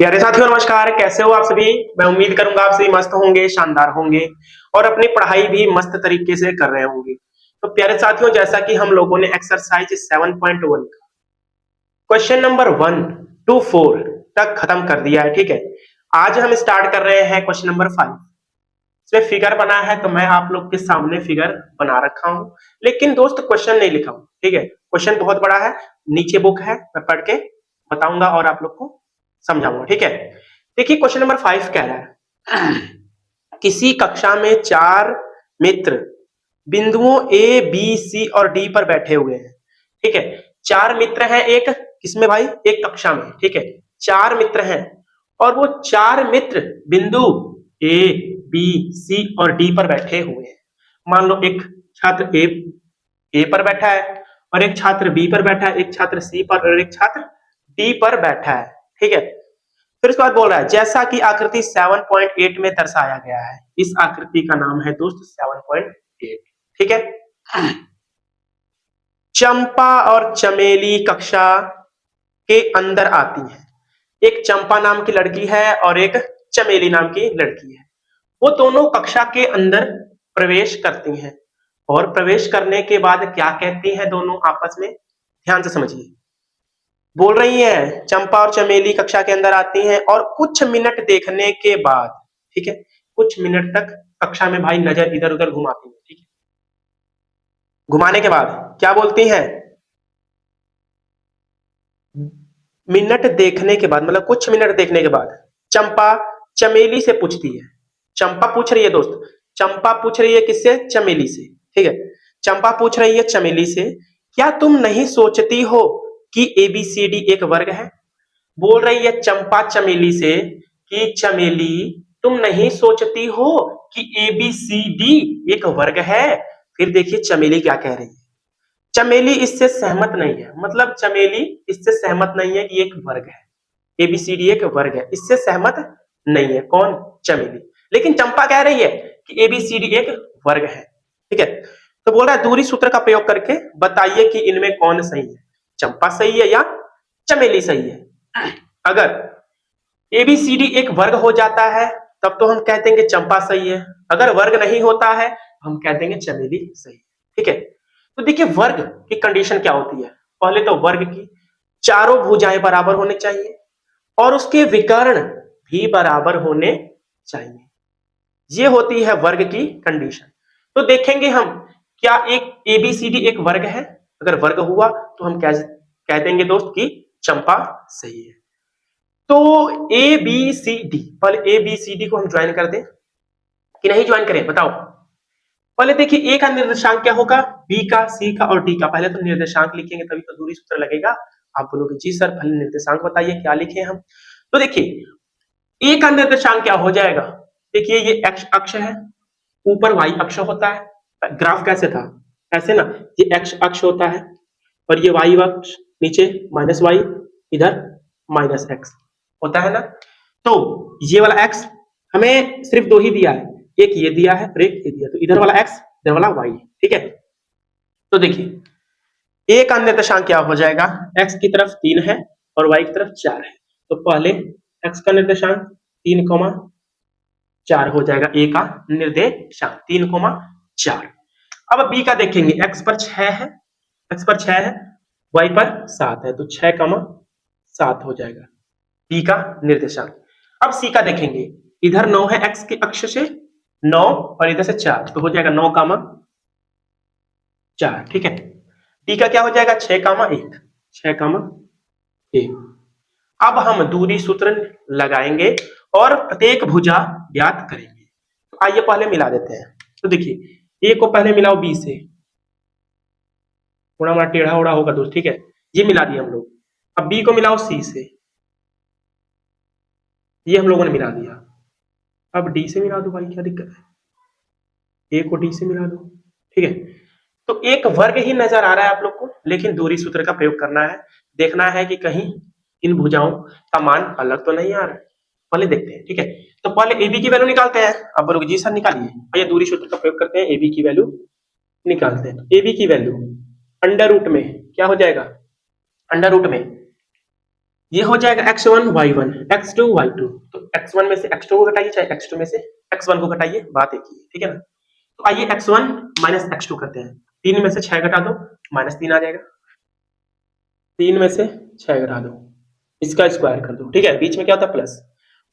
प्यारे साथियों नमस्कार, कैसे हो आप सभी। मैं उम्मीद करूंगा आप सभी मस्त होंगे, शानदार होंगे और अपनी पढ़ाई भी मस्त तरीके से कर रहे होंगे। तो प्यारे साथियों, जैसा कि हम लोगों ने एक्सरसाइज 7.1 का क्वेश्चन नंबर 1 to 4 तक खत्म कर दिया है, ठीक है। आज हम स्टार्ट कर रहे हैं क्वेश्चन नंबर 5। इसमें फिगर बना है तो मैं आप लोग के सामने फिगर बना रखा हूं, लेकिन दोस्त क्वेश्चन नहीं लिखा हूं, ठीक है। क्वेश्चन बहुत बड़ा है, नीचे बुक है, मैं पढ़ के बताऊंगा और आप लोग को समझाऊंगा, ठीक है। देखिए क्वेश्चन नंबर 5 कह रहा है किसी कक्षा में 4 मित्र बिंदुओं ए बी सी और डी पर बैठे हुए हैं, ठीक है। 4 मित्र हैं एक किसमें भाई, एक कक्षा में, ठीक है। 4 मित्र हैं और वो 4 मित्र बिंदु ए बी सी और डी पर बैठे हुए हैं। मान लो एक छात्र ए पर बैठा है और एक छात्र बी पर बैठा है, एक छात्र सी पर और एक छात्र डी पर बैठा है, ठीक है। फिर उसके बाद बोल रहा है जैसा कि आकृति 7.8 में दर्शाया गया है। इस आकृति का नाम है दोस्त 7.8, ठीक है। चंपा और चमेली कक्षा के अंदर आती हैं। एक चंपा नाम की लड़की है और एक चमेली नाम की लड़की है। वो दोनों कक्षा के अंदर प्रवेश करती हैं और प्रवेश करने के बाद क्या कहती हैं दोनों आपस में, ध्यान से समझिए। बोल रही है चंपा और चमेली कक्षा के अंदर आती हैं और कुछ मिनट देखने के बाद, ठीक है, कुछ मिनट तक कक्षा में भाई नजर इधर उधर घुमाती है, ठीक है। घुमाने के बाद क्या बोलती हैं, मिनट देखने के बाद मतलब कुछ मिनट देखने के बाद चंपा चमेली से पूछती है। चंपा पूछ रही है दोस्त, चंपा पूछ रही है किससे, चमेली से, ठीक है। चंपा पूछ रही है चमेली से, क्या तुम नहीं सोचती हो कि एबीसीडी एक वर्ग है। बोल रही है चंपा चमेली से कि चमेली तुम नहीं सोचती हो कि एबीसीडी एक वर्ग है। फिर देखिए चमेली क्या कह रही है, चमेली इससे सहमत नहीं है, मतलब चमेली इससे सहमत नहीं है कि एक वर्ग है, एबीसीडी एक वर्ग है, इससे सहमत नहीं है कौन, चमेली। लेकिन चंपा कह रही है कि एबीसीडी एक वर्ग है, ठीक है। तो बोल रहा है दूरी सूत्र का प्रयोग करके बताइए कि इनमें कौन सही है, चंपा सही है या चमेली सही है। अगर एबीसीडी एक वर्ग हो जाता है तब तो हम कह देंगे चंपा सही है, अगर वर्ग नहीं होता है हम कह देंगे चमेली सही है, ठीक है। तो देखिए वर्ग की कंडीशन क्या होती है, पहले तो वर्ग की चारों भुजाएं बराबर होने चाहिए और उसके विकर्ण भी बराबर होने चाहिए, ये होती है वर्ग की कंडीशन। तो देखेंगे हम क्या एक एबीसीडी एक वर्ग है, अगर वर्ग हुआ तो हम कह देंगे दोस्त कि चंपा सही है। तो ए बी सी डी, पहले ए बी सी डी को हम ज्वाइन कर दें कि नहीं ज्वाइन करें बताओ। पहले देखिए ए का निर्देशांक क्या होगा, बी का, सी का और डी का। पहले तो निर्देशांक लिखेंगे तभी तो दूरी सूत्र लगेगा। आप बोलोगे जी सर पहले निर्देशांक बताइए क्या लिखे हम। तो देखिए ए का निर्देशांक क्या हो जाएगा, देखिए ये एक्स अक्ष है, ऊपर वाई अक्ष होता है। ग्राफ कैसे था, ऐसे ना, ये एक्स अक्ष होता है और ये वाई अक्ष, नीचे माइनस वाई, इधर माइनस एक्स होता है ना। तो ये वाला एक्स हमें सिर्फ दो ही दिया है, एक ये दिया है और एक ये दिया, तो इधर वाला एक्स इधर वाला वाई, ठीक है। तो देखिए ए का निर्देशांक क्या हो जाएगा, एक्स की तरफ 3 है और वाई की तरफ 4 है। तो पहले एक्स का निर्देशांक 3,4 हो जाएगा, ए का निर्देशांक 3,4। अब बी का देखेंगे, एक्स पर 6 है, एक्स पर 6 है, वाई पर 7 है, तो 6,7 हो जाएगा बी का निर्देशांक। अब सी का देखेंगे, इधर 9 है एक्स के अक्ष से 9 और इधर से 4, तो हो जाएगा 9,4, ठीक है। डी का क्या हो जाएगा 6,1, 6,1। अब हम दूरी सूत्र लगाएंगे और प्रत्येक भुजा ज्ञात करेंगे। तो आइए पहले मिला देते हैं। तो देखिए ए को पहले मिलाओ बी से, थोड़ा हमारा टेढ़ा ओढ़ा होगा दोस्त, ठीक है, ये मिला दिया हम लोग। अब बी को मिलाओ सी से, ये हम लोगों ने मिला दिया। अब डी से मिला दो भाई, क्या दिक्कत है, ए को डी से मिला दो, ठीक है। तो एक वर्ग ही नजर आ रहा है आप लोग को, लेकिन दूरी सूत्र का प्रयोग करना है, देखना है कि कहीं इन भुजाओं का मान अलग तो नहीं आ रहा है। पहले देखते हैं, ठीक है। तो पहले ए बी की वैल्यू निकालते हैं। अब बोलोगे जी सर निकालिए, भैया दूरी सूत्र का प्रयोग करते हैं, ए बी की वैल्यू निकालते हैं। ए बी की वैल्यू अंडर रूट में क्या हो जाएगा, अंडर रूट में ये हो जाएगा x1 y1 x2 y2। तो x1 में से x2 को घटाइए, चाहे x2 में से x1 को घटाइए, बात एक ही है, ठीक है ना। तो आइए x1 माइनस x2 करते हैं। 3 में से 6 घटा दो, -3 आ जाएगा। 3 में से 6 घटा दो, इसका स्क्वायर कर दो, ठीक है। बीच में क्या होता है प्लस।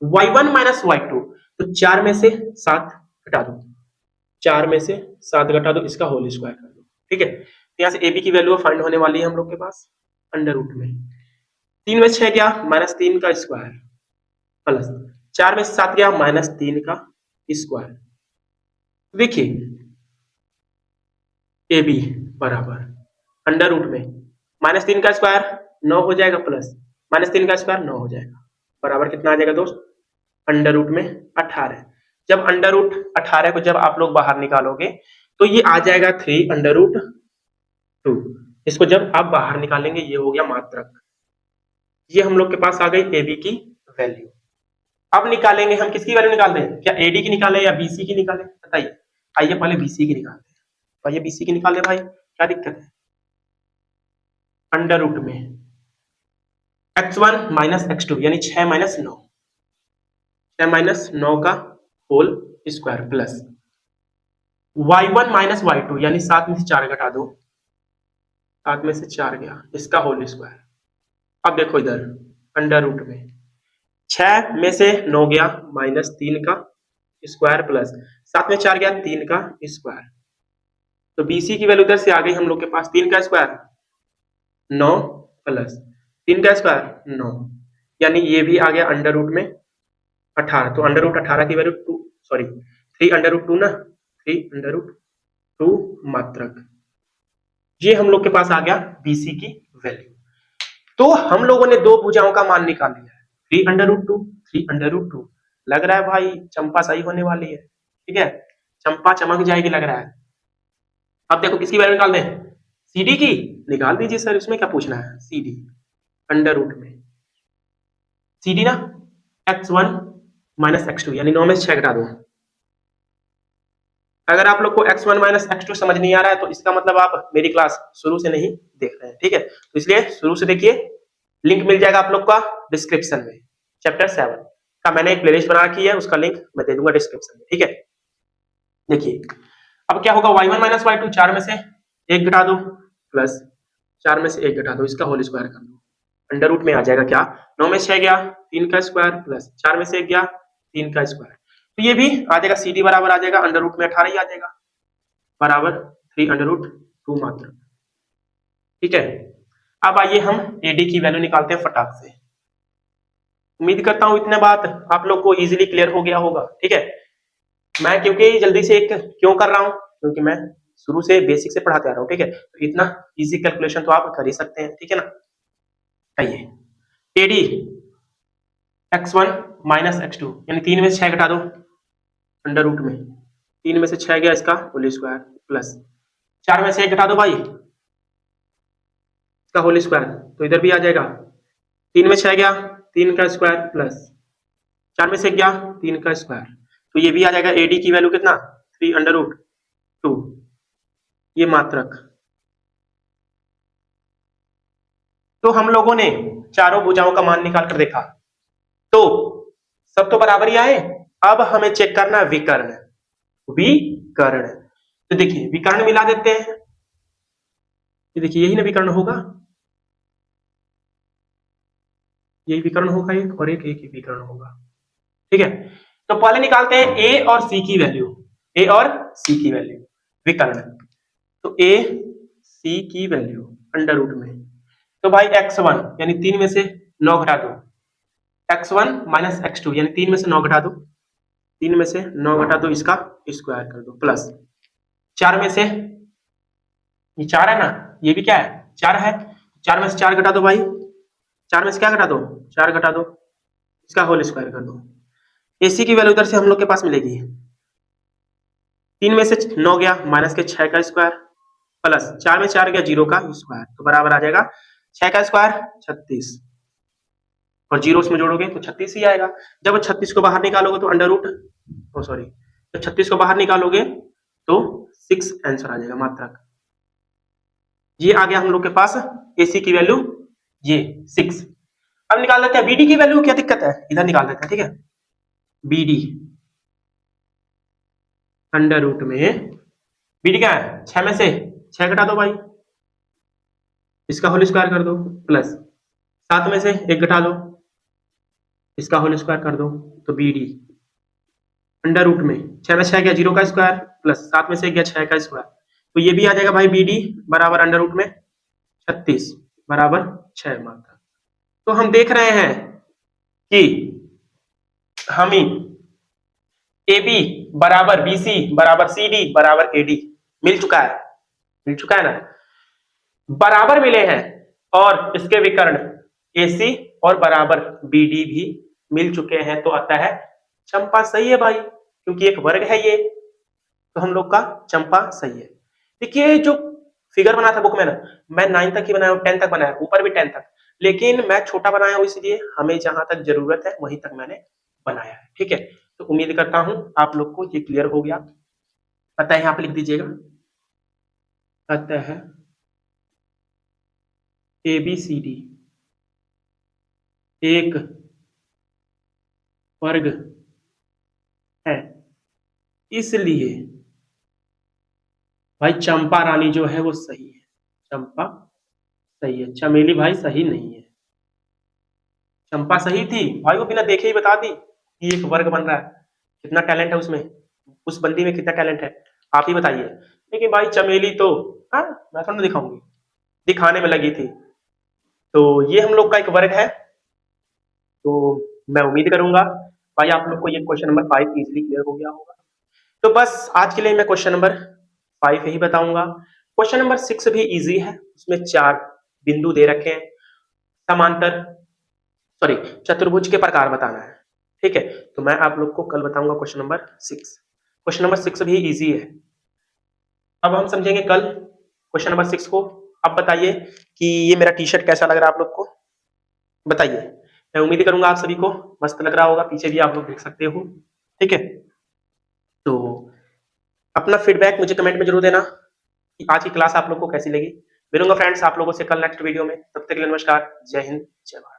y1 माइनस y2, तो 4 में से 7 घटा दो, 4 में से 7 घटा दो, इसका होल स्क्वायर कर दो, ठीक है। तो यहाँ से ab की वैल्यू फाइंड होने वाली है हम लोग के पास अंडर रूट में। 3 में से 6 गया -3 का स्क्वायर, प्लस 4 में से 7 गया -3 का स्क्वायर। देखिए ए बी बराबर अंडर रूट में -3 का स्क्वायर 9 हो जाएगा, प्लस -3 का स्क्वायर 9 हो जाएगा, बराबर कितना आ जाएगा दोस्त, अंडर रूट में 18। जब अंडर रूट 18 को जब आप लोग बाहर निकालोगे तो ये आ जाएगा 3 अंडर रूट 2। इसको जब आप बाहर निकालेंगे ये हो गया मात्रक। ये हम लोग के पास आ गई ए बी की वैल्यू। अब निकालेंगे हम किसकी वैल्यू निकालते हैं, क्या एडी की निकालें या बीसी की निकालें, बताइए। आइए पहले बीसी की निकालते हैं। तो आइए बीसी की निकाल ले भाई, क्या दिक्कत है। अंडर रूट में x1 माइनस x2 यानी 6 माइनस 9, 6 माइनस 9 का whole square, plus y1 minus y2 यानी 7 में से 4 घटा दो, 7 में से 4 गया, इसका होल स्क्वायर। अब देखो इधर अंडर रूट में 6 में से 9 गया -3 का स्क्वायर, प्लस 7 में 4 गया 3 का स्क्वायर। तो बीसी की वैल्यू इधर से आ गई हम लोग के पास 3 का स्क्वायर 9 प्लस 3 का स्क्वायर 9, यानी ये भी आ गया अंडर रूट में 18। तो अंडर रूट 18 की वैल्यू 2 सॉरी 3 अंडर रूट 2 ना, 3 अंडर रूट 2 मात्रक। ये हम लोग के पास आ गया बीसी की वैल्यू। तो हम लोगों ने दो भुजाओं का मान निकाल लिया है, 3 अंडर रूट 2, 3 अंडर रूट 2। लग रहा है भाई चंपा सही होने वाली है, ठीक है, चंपा चमक जाएगी लग रहा है। अब देखो किसकी वैल्यू निकाल दें, सीडी की निकाल दीजिए सर, इसमें क्या पूछना है। सीडी अंडर रूट में सीडी ना x1 माइनस x2 यानी 9 में से 6 घटा दो। अगर आप लोग को x1 माइनस x2 समझ नहीं आ रहा है तो इसका मतलब आप मेरी क्लास शुरू से नहीं देख रहे हैं, ठीक है। तो इसलिए शुरू से देखिए, लिंक मिल जाएगा आप लोग का डिस्क्रिप्शन में। चैप्टर 7 का मैंने एक प्लेलिस्ट बना रखी है, उसका लिंक मैं दे दूंगा डिस्क्रिप्शन में, ठीक है। देखिए अब क्या होगा, y1 माइनस y2 4 में से 1 घटा दो, प्लस 4 में से 1 घटा दो, इसका होल स्क्वायर कर दो। अंडर रूट में आ जाएगा क्या, 9 में से 6 गया 3 का स्क्वायर, प्लस 4 में से 1 गया 3 का स्क्वायर। तो ये भी आ जाएगा, सी डी बराबर आ जाएगा अंडर रूट में 18 ही आ जाएगा, बराबर 3 अंडर रूट 2 मात्र, ठीक है। अब आइए हम एडी की वैल्यू निकालते हैं फटाक से। उम्मीद करता हूं इतने बात आप लोग को इजीली क्लियर हो गया होगा, ठीक है। मैं क्योंकि जल्दी से एक क्यों कर रहा हूं, क्योंकि मैं शुरू से बेसिक से पढ़ाते आ रहा हूं, ठीक है। तो इतना इजी कैलकुलेशन तो आप कर ही सकते हैं, ठीक है ना। आइए एडी x1 माइनस x2 यानी 3 में से 6 घटा दो अंडर रूट में, 3 में से 6 गया इसका होल स्क्वायर, प्लस 4 में से 1 घटा दो भाई इसका होल स्क्वायर, तो इधर भी आ जाएगा 3 में 6 गया 3 का स्क्वायर, प्लस 4 में से 1 गया 3 का स्क्वायर। तो ये भी आ जाएगा एडी की वैल्यू कितना, 3 अंडर रूट 2, ये मात्रक। तो हम लोगों ने चारों भुजाओं का मान निकाल कर देखा, तो सब तो बराबर ही आए। अब हमें चेक करना विकर्ण, विकर्ण। तो देखिए विकर्ण मिला देते हैं, ये देखिए यही ना विकर्ण होगा, यही विकर्ण होगा एक, और एक ही विकर्ण होगा, ठीक है। तो पहले निकालते हैं ए और सी की वैल्यू, ए और सी की वैल्यू विकर्ण। तो ए सी की वैल्यू अंडर रूट में, तो भाई x1 यानी 3 में से 9 घटा दो, x1 माइनस x2 यानी 3 में से 9 घटा दो, 3 में से 9 घटा दो, इसका स्क्वायर कर दो, प्लस 4 में से, ये 4 है ना, ये भी क्या है 4 है, 4 में से 4 घटा दो भाई, 4 में से क्या घटा दो 4 घटा दो, इसका होल स्क्वायर कर दो। एसी की वैल्यू इधर से हम लोग के पास मिलेगी, 3 में से 9 गया माइनस के 6 का स्क्वायर, प्लस 4 में 4 गया 0 का स्क्वायर, तो बराबर आ जाएगा 6 का स्क्वायर 36, और 0 उसमें जोड़ोगे तो 36 ही आएगा। जब 36 को बाहर निकालोगे तो अंडर रूट सॉरी जब 36 को बाहर निकालोगे तो 6 आंसर आ जाएगा मात्रक। ये आ गया हम लोग के पास एसी की वैल्यू ये 6। अब निकाल देते हैं बी डी की वैल्यू, क्या दिक्कत है, इधर निकाल देते हैं, ठीक है। बी डी अंडर रूट में, बी डी क्या है, 6 में से 6 घटा दो भाई, इसका होल स्क्वायर कर दो, प्लस 7 में से 1 घटा दो, इसका होल स्क्वायर कर दो, तो बी डी अंडर रूट में 6 में 6 गया 0 का स्क्वायर, प्लस 7 में से 1 गया 6 का स्क्वायर, तो ये भी आ जाएगा भाई बी डी बराबर अंडर रूट में 36 बराबर 6 मात्रा। तो हम देख रहे हैं कि हमें ए बी बराबर बी सी बराबर सी डी बराबर ए डी मिल चुका है ना, बराबर मिले हैं, और इसके विकर्ण ए सी और बराबर बी डी भी मिल चुके हैं, तो आता है चंपा सही है भाई, क्योंकि एक वर्ग है ये, तो हम लोग का चंपा सही है। देखिए जो फिगर बना था बुक में ना, मैं 9 तक ही बनाया हूं, 10 तक बनाया, ऊपर भी 10 तक, लेकिन मैं छोटा बनाया हूं, इसलिए हमें जहां तक जरूरत है वहीं तक मैंने बनाया है, ठीक है। तो उम्मीद करता हूं आप लोग को ये क्लियर हो गया। पता है, यहाँ पे लिख दीजिएगा, अतः ए बी सी डी एक वर्ग है, इसलिए भाई चंपा रानी जो है वो सही है, चंपा सही है, चमेली भाई सही नहीं है। चंपा सही थी भाई, वो बिना देखे ही बता दी कि एक वर्ग बन रहा है, कितना टैलेंट है उसमें, उस बंदी में कितना टैलेंट है, आप ही बताइए। लेकिन भाई चमेली तो, हाँ मैं थोड़ा दिखाऊंगी, दिखाने में लगी थी। तो ये हम लोग का एक वर्ग है, तो मैं उम्मीद करूंगा भाई आप लोग को ये क्वेश्चन नंबर 5 इजीली क्लियर हो गया होगा। तो बस आज के लिए मैं क्वेश्चन नंबर 5 ही बताऊंगा। क्वेश्चन नंबर 6 भी इजी है, उसमें 4 बिंदु दे रखे हैं, समांतर सॉरी चतुर्भुज के प्रकार बताना है, ठीक है। तो मैं आप लोग को कल बताऊंगा क्वेश्चन नंबर 6। क्वेश्चन नंबर 6 भी इजी है। अब हम समझेंगे कल क्वेश्चन नंबर 6 को। अब बताइए कि ये मेरा टी शर्ट कैसा लग रहा है आप लोग को, बताइए। मैं उम्मीद करूंगा आप सभी को मस्त लग रहा होगा, पीछे भी आप लोग देख सकते हो, ठीक है। तो अपना फीडबैक मुझे कमेंट में जरूर देना कि आज की क्लास आप लोग को कैसी लगी। मिलूंगा फ्रेंड्स आप लोगों से कल नेक्स्ट वीडियो में, तब तक के लिए नमस्कार, जय हिंद, जय भारत।